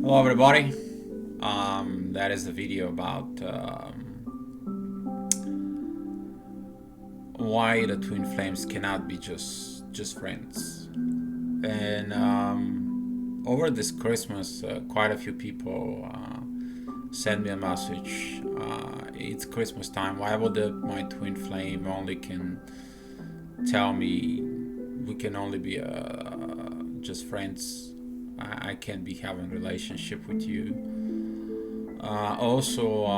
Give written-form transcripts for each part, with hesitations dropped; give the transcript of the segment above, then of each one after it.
Hello everybody. That is a video about why the twin flames cannot be just friends. And over this Christmas, quite a few people sent me a message. It's Christmas time. Why would my twin flame only can tell me we can only be just friends? I can't be having a relationship with you. Also,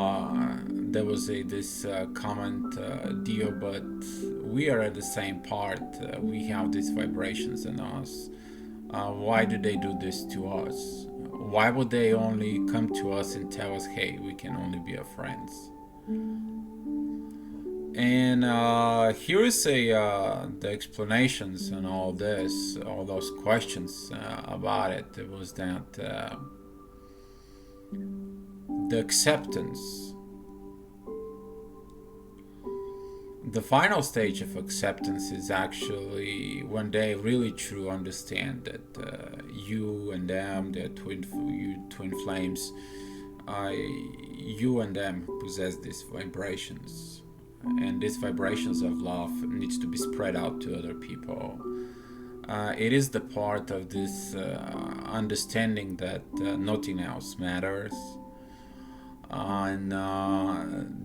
there was this comment, Dio, but we are at the same part. We have these vibrations in us. Why do they do this to us? Why would they only come to us and tell us, hey, we can only be our friends? And here is the explanations and all this, all those questions about it. It was that the acceptance, the final stage of acceptance is actually when they really truly understand that you and them, they're twin flames, you and them possess these vibrations, and these vibrations of love needs to be spread out to other people. It is the part of this understanding that nothing else matters, and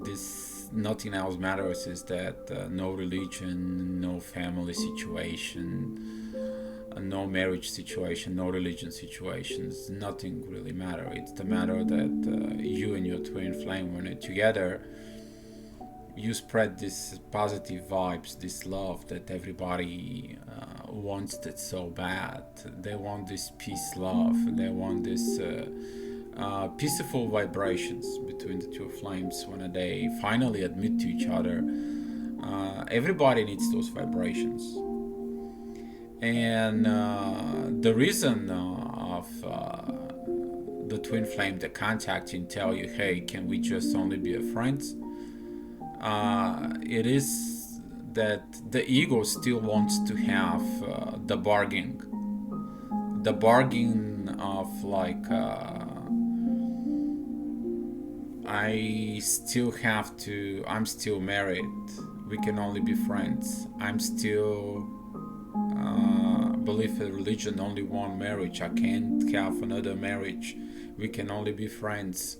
this nothing else matters is that no religion, no family situation, no marriage situation, no religion situations, nothing really matter. It's the matter that you and your twin flame, when you're together, you spread this positive vibes, this love that everybody wants it so bad. They want this peace love. They want this peaceful vibrations between the two flames when they finally admit to each other. Everybody needs those vibrations. And the reason of the twin flame that contact you and tell you, hey, can we just only be a friends? It is that the ego still wants to have the bargain of like I'm still married, we can only be friends, I'm still believe in religion, only one marriage, I can't have another marriage, we can only be friends.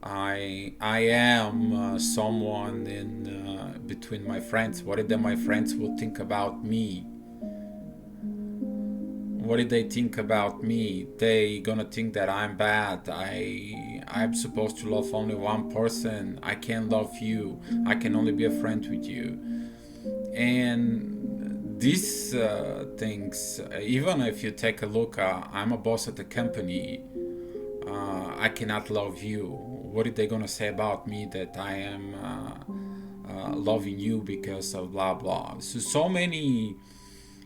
I am someone in between my friends. What did my friends will think about me? What did they think about me? They gonna think that I'm bad. I'm supposed to love only one person. I can't love you. I can only be a friend with you. And these things, even if you take a look, I'm a boss at the company. I cannot love you. What are they gonna say about me that I am loving you because of blah blah? So many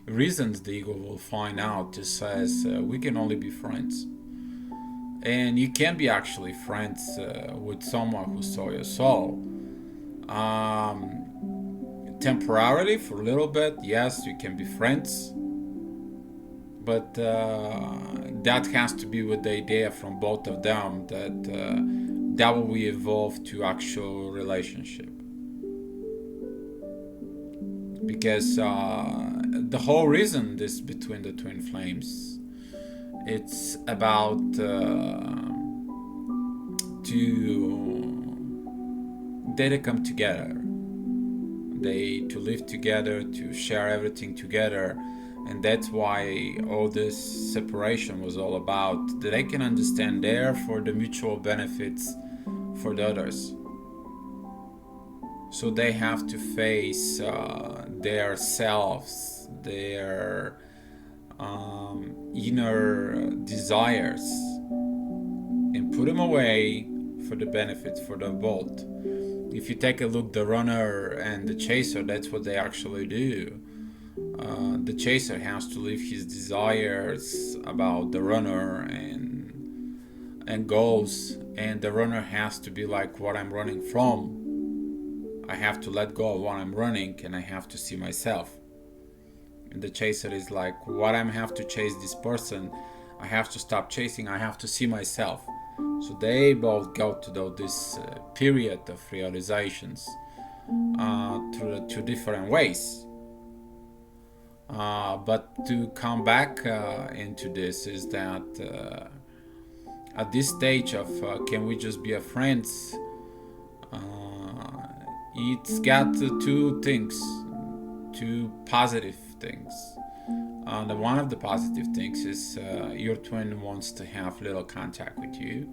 reasons the ego will find out to says we can only be friends, and you can be actually friends with someone who saw your soul. Temporarily, for a little bit, yes, you can be friends, but that has to be with the idea from both of them that that will evolve to actual relationship, because the whole reason this between the twin flames, it's about to come together, they to live together, to share everything together. And that's why all this separation was all about, that they can understand there for the mutual benefits for the others. So they have to face their selves, their inner desires, and put them away for the benefits for the both. If you take a look, the runner and the chaser, that's what they actually do. The chaser has to leave his desires about the runner and goals, and the runner has to be like, what I'm running from, I have to let go of what I'm running, and I have to see myself. And the chaser is like, what I have to chase this person, I have to stop chasing. I have to see myself. So they both go to this period of realizations through two different ways. But to come back into this is that at this stage of can we just be a friends, it's got two things, two positive things. One of the positive things is your twin wants to have little contact with you,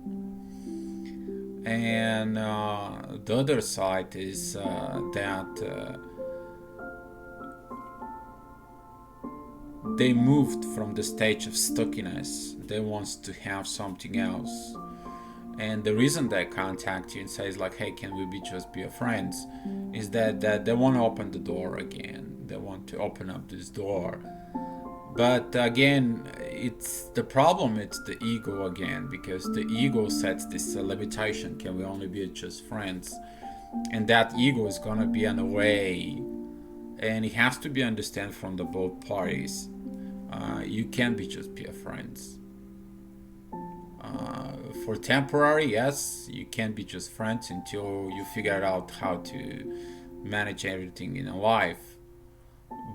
and the other side is that they moved from the stage of stuckiness. They want to have something else, and the reason they contact you and says like, "Hey, can we just be friends?" is that they want to open the door again. They want to open up this door, but again, it's the problem. It's the ego again, because the ego sets this limitation: can we only be just friends? And that ego is gonna be in a way, and it has to be understood from the both parties. You can't be just be friends. For temporary, yes, you can't be just friends until you figure out how to manage everything in a life.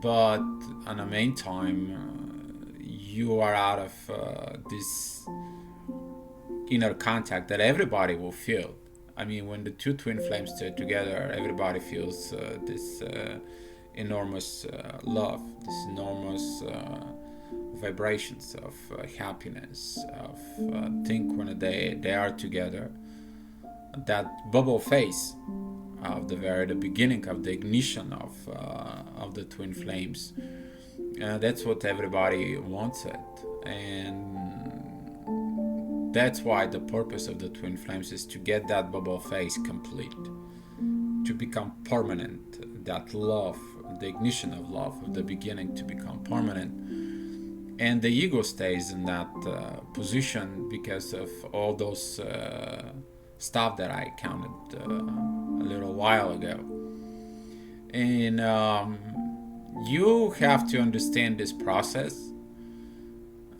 But in the meantime, you are out of this inner contact that everybody will feel. I mean, when the two twin flames stay together, everybody feels this enormous love, this enormous vibrations of happiness, of think when they are together. That bubble phase of the beginning of the ignition of the twin flames. That's what everybody wants it, and that's why the purpose of the twin flames is to get that bubble phase complete, to become permanent. That love, the ignition of love of the beginning, to become permanent. And the ego stays in that position because of all those stuff that I counted a little while ago. And you have to understand this process.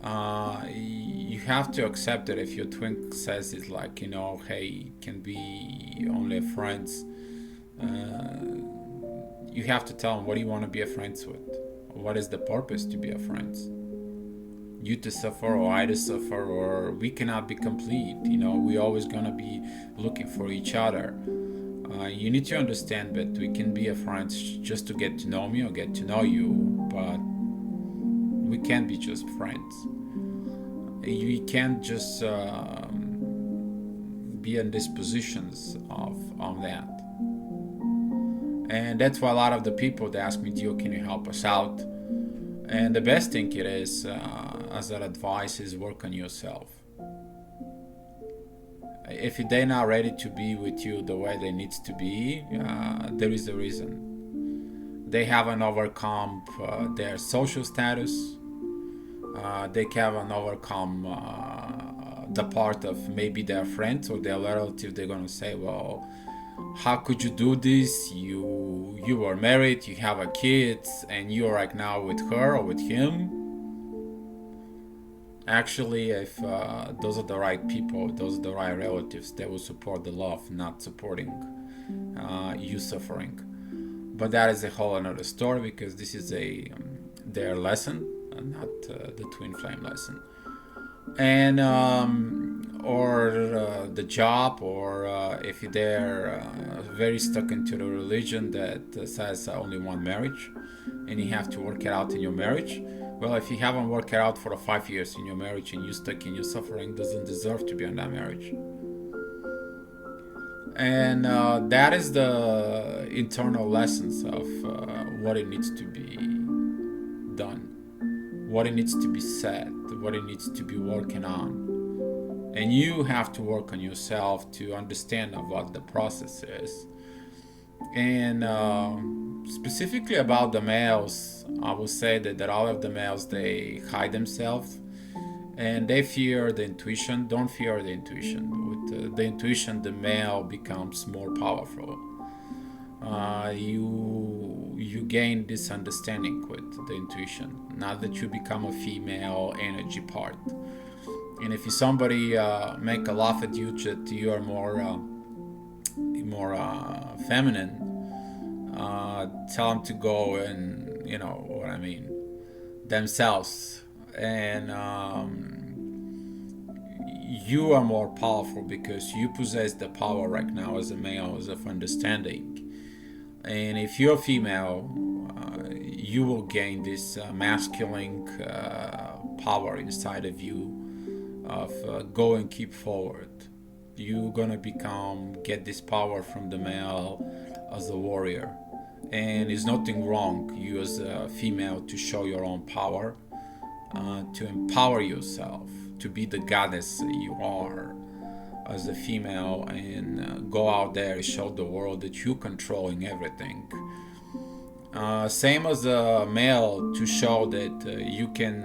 You have to accept that if your twin says it's like, hey, can be only friends, you have to tell them, what do you want to be a friends with? What is the purpose to be a friends? You to suffer or I to suffer, or we cannot be complete. We're always gonna be looking for each other. You need to understand that we can be a friends just to get to know me or get to know you, but we can't be just friends. We can't just be in these positions of that. And that's why a lot of the people, they ask me, Dio, can you help us out? And the best thing it is, as an advice, is work on yourself. If they're not ready to be with you the way they need to be, there is a reason. They haven't overcome their social status. They haven't overcome the part of maybe their friends or their relative. They're gonna say, well, how could you do this? You were married, you have a kid, and you're right now with her or with him. Actually, if those are the right people, those are the right relatives, they will support the love, not supporting you suffering. But that is a whole another story, because this is their lesson, not the twin flame lesson. And or the job, or if they're very stuck into the religion that says only one marriage, and you have to work it out in your marriage. Well, if you haven't worked it out for 5 years in your marriage and you're stuck in your suffering, doesn't deserve to be in that marriage. And that is the internal lessons of what it needs to be done, what it needs to be said, what it needs to be working on. And you have to work on yourself to understand what the process is. And specifically about the males, I will say that all of the males, they hide themselves and they fear the intuition. Don't fear the intuition. With the intuition, the male becomes more powerful. You gain this understanding with the intuition, not that you become a female energy part. And if somebody make a laugh at you that you are more feminine, tell them to go and, you know what I mean, themselves. And you are more powerful because you possess the power right now as a male, as of understanding. And if you're female, you will gain this masculine power inside of you of go and keep forward. You're gonna get this power from the male as a warrior. And it's nothing wrong, you as a female, to show your own power, to empower yourself, to be the goddess you are as a female, and go out there and show the world that you're controlling everything. Same as a male, to show that you can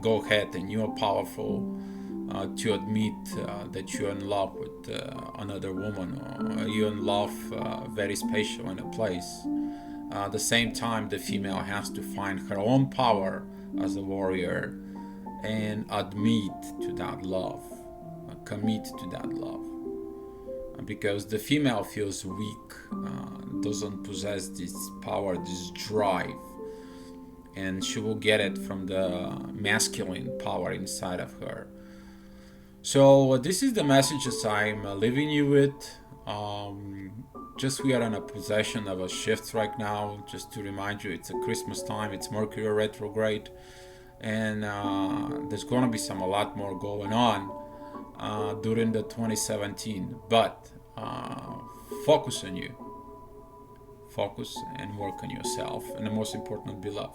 go ahead and you are powerful, to admit that you're in love with another woman, or you're in love very special in a place. At the same time, the female has to find her own power as a warrior and admit to that love, commit to that love. Because the female feels weak, doesn't possess this power, this drive, and she will get it from the masculine power inside of her. So this is the messages I'm leaving you with. Just we are in a possession of a shift right now. Just to remind you, it's a Christmas time. It's Mercury retrograde, and there's going to be a lot more going on during the 2017. But focus on you. Focus and work on yourself, and the most important, be love.